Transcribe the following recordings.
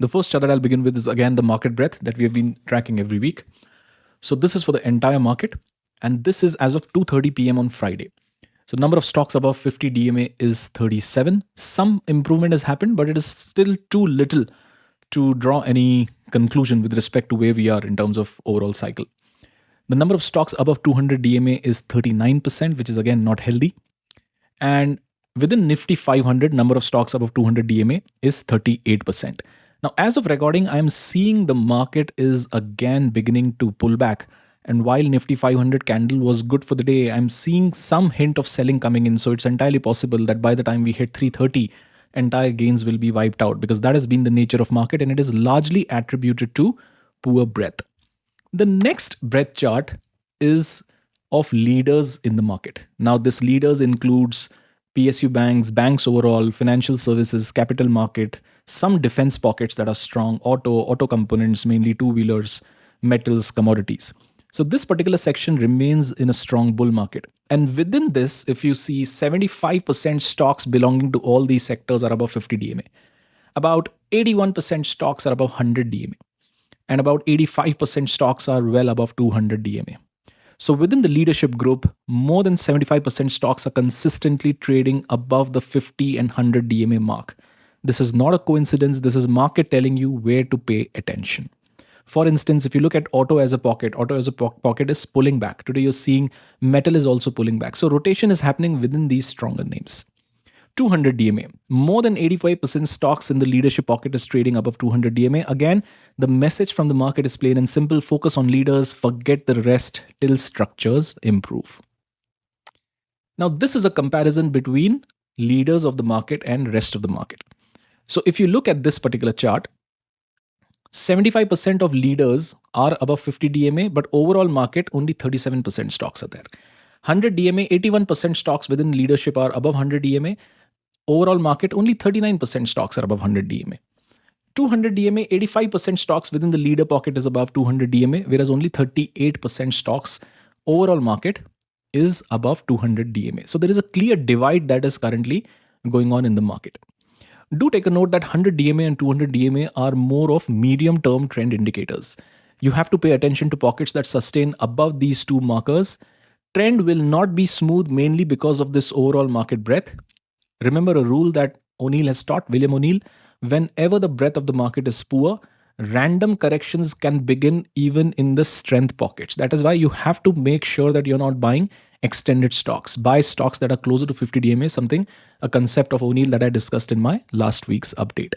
The first chart that I'll begin with is again the market breadth that we have been tracking every week. So this is for the entire market, and this is as of 2:30 p.m. on Friday. So number of stocks above 50 DMA is 37. Some improvement has happened, but it is still too little to draw any conclusion with respect to where we are in terms of overall cycle. The number of stocks above 200 DMA is 39%, which is again not healthy. And within Nifty 500, number of stocks above 200 DMA is 38%. Now, as of recording, I'm seeing the market is again beginning to pull back. And while Nifty 500 candle was good for the day, I'm seeing some hint of selling coming in. So it's entirely possible that by the time we hit 330, entire gains will be wiped out, because that has been the nature of market and it is largely attributed to poor breadth. The next breadth chart is of leaders in the market. Now, this leaders includes PSU banks, banks overall, financial services, capital market, some defense pockets that are strong, auto components, mainly two-wheelers, metals, commodities. So this particular section remains in a strong bull market. And within this, if you see 75% stocks belonging to all these sectors are above 50 DMA. About 81% stocks are above 100 DMA. And about 85% stocks are well above 200 DMA. So within the leadership group, more than 75% stocks are consistently trading above the 50 and 100 DMA mark. This is not a coincidence. This is market telling you where to pay attention. For instance, if you look at auto as a pocket is pulling back. Today you're seeing metal is also pulling back. So rotation is happening within these stronger names. 200 DMA. More than 85% stocks in the leadership pocket is trading above 200 DMA. Again, the message from the market is plain and simple. Focus on leaders, forget the rest till structures improve. Now, this is a comparison between leaders of the market and rest of the market. So if you look at this particular chart, 75% of leaders are above 50 DMA, but overall market, only 37% stocks are there. 100 DMA, 81% stocks within leadership are above 100 DMA. Overall market, only 39% stocks are above 100 DMA. 200 DMA, 85% stocks within the leader pocket is above 200 DMA, whereas only 38% stocks overall market is above 200 DMA. So there is a clear divide that is currently going on in the market. Do take a note that 100 DMA and 200 DMA are more of medium-term trend indicators. You have to pay attention to pockets that sustain above these two markers. Trend will not be smooth mainly because of this overall market breadth. Remember a rule that O'Neill has taught, William O'Neill: whenever the breadth of the market is poor, random corrections can begin even in the strength pockets. That is why you have to make sure that you're not buying extended stocks. Buy stocks that are closer to 50 DMA, a concept of O'Neill that I discussed in my last week's update.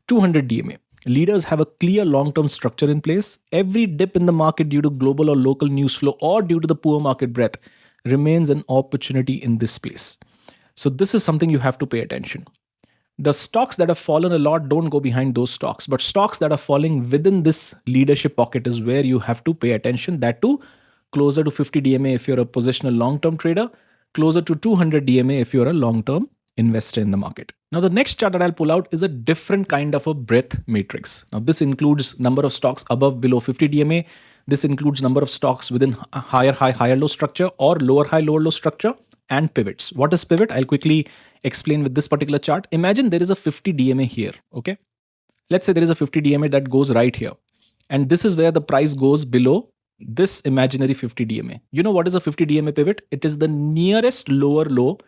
200 DMA. Leaders have a clear long-term structure in place. Every dip in the market due to global or local news flow or due to the poor market breadth remains an opportunity in this place. So this is something you have to pay attention. The stocks that have fallen a lot don't go behind those stocks, but stocks that are falling within this leadership pocket is where you have to pay attention. That too, closer to 50 DMA if you're a positional long-term trader, closer to 200 DMA if you're a long-term investor in the market. Now, the next chart that I'll pull out is a different kind of a breadth matrix. Now, this includes number of stocks above below 50 DMA. This includes number of stocks within a higher high, higher low structure or lower high, lower low structure, and pivots. What is pivot? I'll quickly explain with this particular chart. Imagine there is a 50 DMA here, okay? Let's say there is a 50 DMA that goes right here. And this is where the price goes below this imaginary 50 DMA. You know what is a 50 DMA pivot? It is the nearest lower low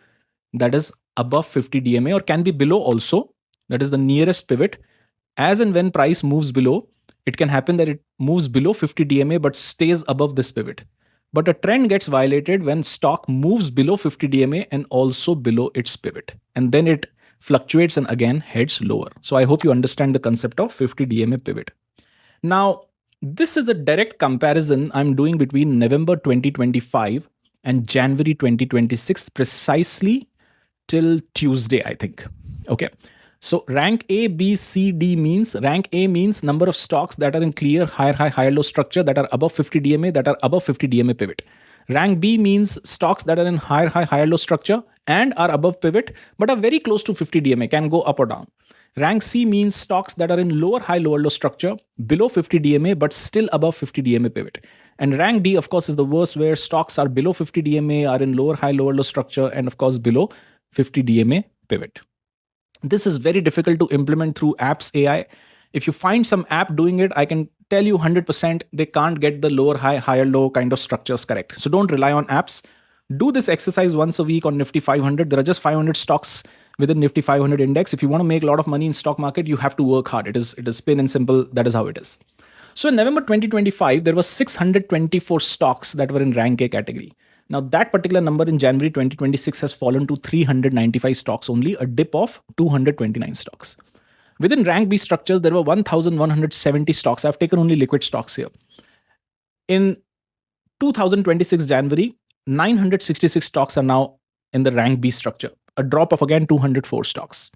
that is above 50 DMA or can be below also. That is the nearest pivot. As and when price moves below, it can happen that it moves below 50 DMA but stays above this pivot. But a trend gets violated when stock moves below 50 DMA and also below its pivot. And then it fluctuates and again heads lower. So I hope you understand the concept of 50 DMA pivot. Now, this is a direct comparison I'm doing between November 2025 and January 2026, precisely till Tuesday, I think. Okay. So rank A, B, C, D means, rank A means number of stocks that are in clear higher high, higher low structure that are above 50 DMA, that are above 50 DMA pivot. Rank B means stocks that are in higher high, higher low structure and are above pivot, but are very close to 50 DMA, can go up or down. Rank C means stocks that are in lower high, lower low structure, below 50 DMA, but still above 50 DMA pivot. And rank D, of course, is the worst, where stocks are below 50 DMA, are in lower high, lower low structure, and of course, below 50 DMA pivot. This is very difficult to implement through apps AI. If you find some app doing it, I can tell you 100% they can't get the lower high, higher low kind of structures correct. So don't rely on apps. Do this exercise once a week on Nifty 500. There are just 500 stocks within Nifty 500 index. If you want to make a lot of money in stock market, you have to work hard. It is plain and simple. That is how it is. So in November 2025, there were 624 stocks that were in rank A category. Now that particular number in January 2026 has fallen to 395 stocks only, a dip of 229 stocks. Within rank B structures, there were 1,170 stocks. I've taken only liquid stocks here. In 2026 January, 966 stocks are now in the rank B structure, a drop of again 204 stocks.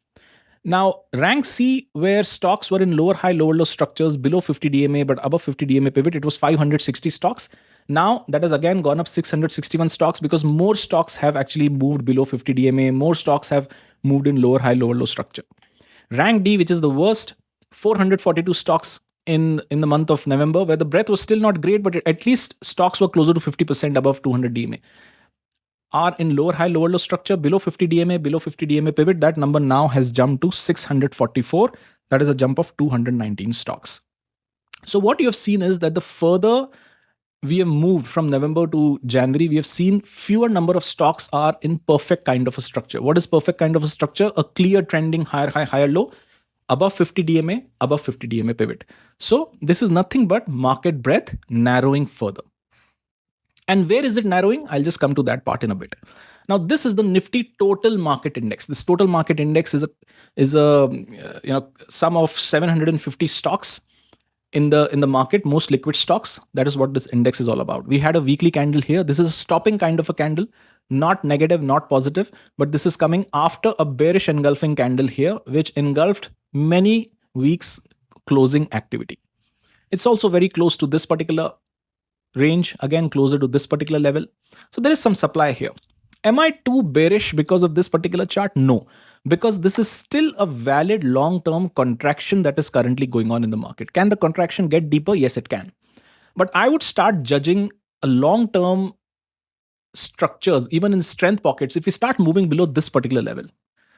Now, rank C, where stocks were in lower high, lower low structures below 50 DMA but above 50 DMA pivot, it was 560 stocks. Now, that has again gone up 661 stocks because more stocks have actually moved below 50 DMA. More stocks have moved in lower high, lower low structure. Rank D, which is the worst, 442 stocks in the month of November, where the breadth was still not great, but at least stocks were closer to 50% above 200 DMA. Are in lower high, lower low structure below 50 DMA, below 50 DMA pivot. That number now has jumped to 644. That is a jump of 219 stocks. So what you have seen is that the further we have moved from November to January, we have seen fewer number of stocks are in perfect kind of a structure. What is perfect kind of a structure? A clear trending higher high, higher low, above 50 DMA, above 50 DMA pivot. So this is nothing but market breadth narrowing further. And where is it narrowing? I'll just come to that part in a bit. Now, this is the Nifty Total Market Index. This Total Market Index is a sum of 750 stocks in the market, most liquid stocks. That is what this index is all about. We had a weekly candle here. This is a stopping kind of a candle, not negative, not positive, but this is coming after a bearish engulfing candle here, which engulfed many weeks closing activity. It's also very close to this particular range, again closer to this particular level. So there is some supply here. Am I too bearish because of this particular chart? No, because this is still a valid long-term contraction that is currently going on in the market. Can the contraction get deeper? Yes, it can. But I would start judging a long-term structures, even in strength pockets, if we start moving below this particular level.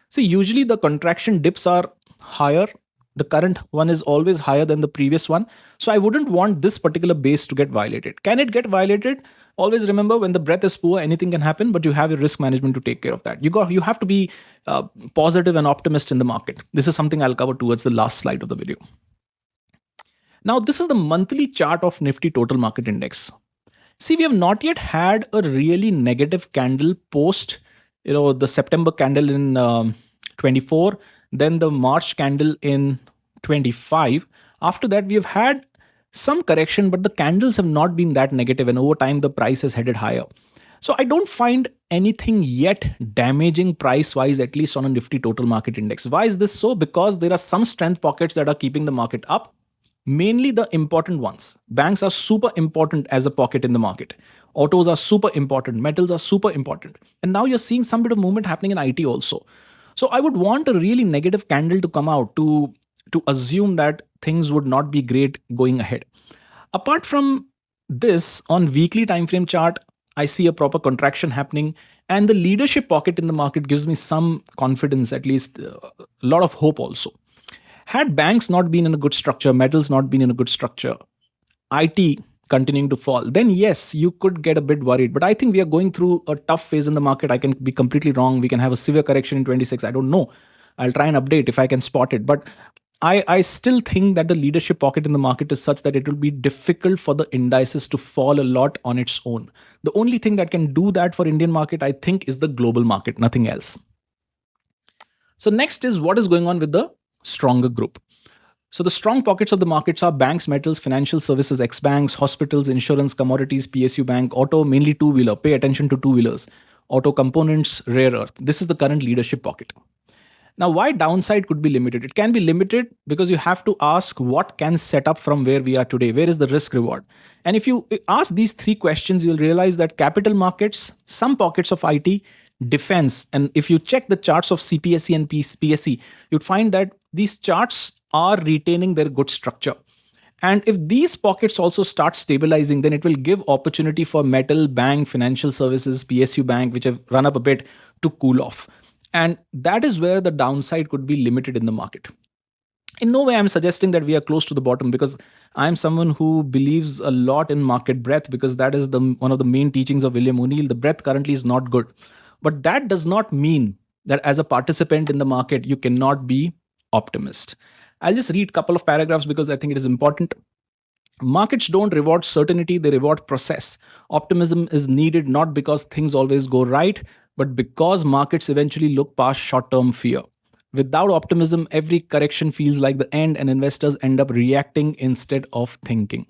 See, usually the contraction dips are higher. The current one is always higher than the previous one. So I wouldn't want this particular base to get violated. Can it get violated? Always remember, when the breadth is poor, anything can happen, but you have your risk management to take care of that. You have to be positive and optimist in the market. This is something I'll cover towards the last slide of the video. Now, this is the monthly chart of Nifty Total Market Index. See, we have not yet had a really negative candle post, the September candle in 24, then the March candle in 25. After that, we have had some correction, but the candles have not been that negative, and over time, the price has headed higher. So I don't find anything yet damaging price-wise, at least on a Nifty Total Market Index. Why is this so? Because there are some strength pockets that are keeping the market up. Mainly the important ones. Banks are super important as a pocket in the market. Autos are super important. Metals are super important. And now you're seeing some bit of movement happening in IT also. So I would want a really negative candle to come out to assume that things would not be great going ahead. Apart from this, on weekly time frame chart, I see a proper contraction happening, and the leadership pocket in the market gives me some confidence, at least a lot of hope also. Had banks not been in a good structure, metals not been in a good structure, IT continuing to fall, then yes, you could get a bit worried. But I think we are going through a tough phase in the market. I can be completely wrong. We can have a severe correction in 26. I don't know. I'll try and update if I can spot it. But I still think that the leadership pocket in the market is such that it will be difficult for the indices to fall a lot on its own. The only thing that can do that for Indian market, I think, is the global market, nothing else. So next is what is going on with the stronger group. So the strong pockets of the markets are banks, metals, financial services, ex-banks, hospitals, insurance, commodities, PSU bank, auto, mainly two-wheeler. Pay attention to two-wheelers. Auto components, rare earth. This is the current leadership pocket. Now, why downside could be limited? It can be limited because you have to ask what can set up from where we are today. Where is the risk reward? And if you ask these three questions, you'll realize that capital markets, some pockets of IT, defense, and if you check the charts of CPSE and PSE, you'd find that these charts are retaining their good structure. And if these pockets also start stabilizing, then it will give opportunity for metal, bank, financial services, PSU bank, which have run up a bit, to cool off. And that is where the downside could be limited in the market. In no way I'm suggesting that we are close to the bottom, because I'm someone who believes a lot in market breadth, because that is the one of the main teachings of William O'Neill. The breadth currently is not good, but that does not mean that as a participant in the market you cannot be optimist. I'll just read a couple of paragraphs because I think it is important. Markets don't reward certainty, they reward process. Optimism is needed not because things always go right, but because markets eventually look past short term fear. Without optimism, every correction feels like the end, and investors end up reacting instead of thinking.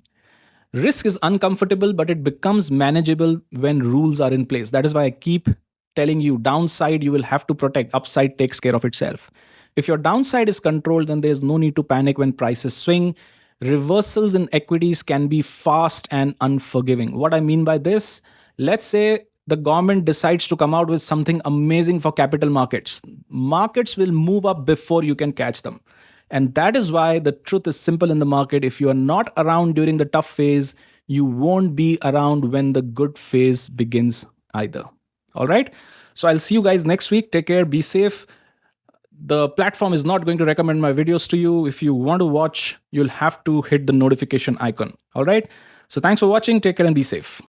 Risk is uncomfortable, but it becomes manageable when rules are in place. That is why I keep telling you, downside you will have to protect, upside takes care of itself. If your downside is controlled, then there's no need to panic when prices swing. Reversals in equities can be fast and unforgiving. What I mean by this, let's say the government decides to come out with something amazing for capital markets. Markets will move up before you can catch them. And that is why the truth is simple in the market. If you are not around during the tough phase, you won't be around when the good phase begins either. All right. So I'll see you guys next week. Take care. Be safe. The platform is not going to recommend my videos to you. If you want to watch, you'll have to hit the notification icon. All right. So thanks for watching. Take care and be safe.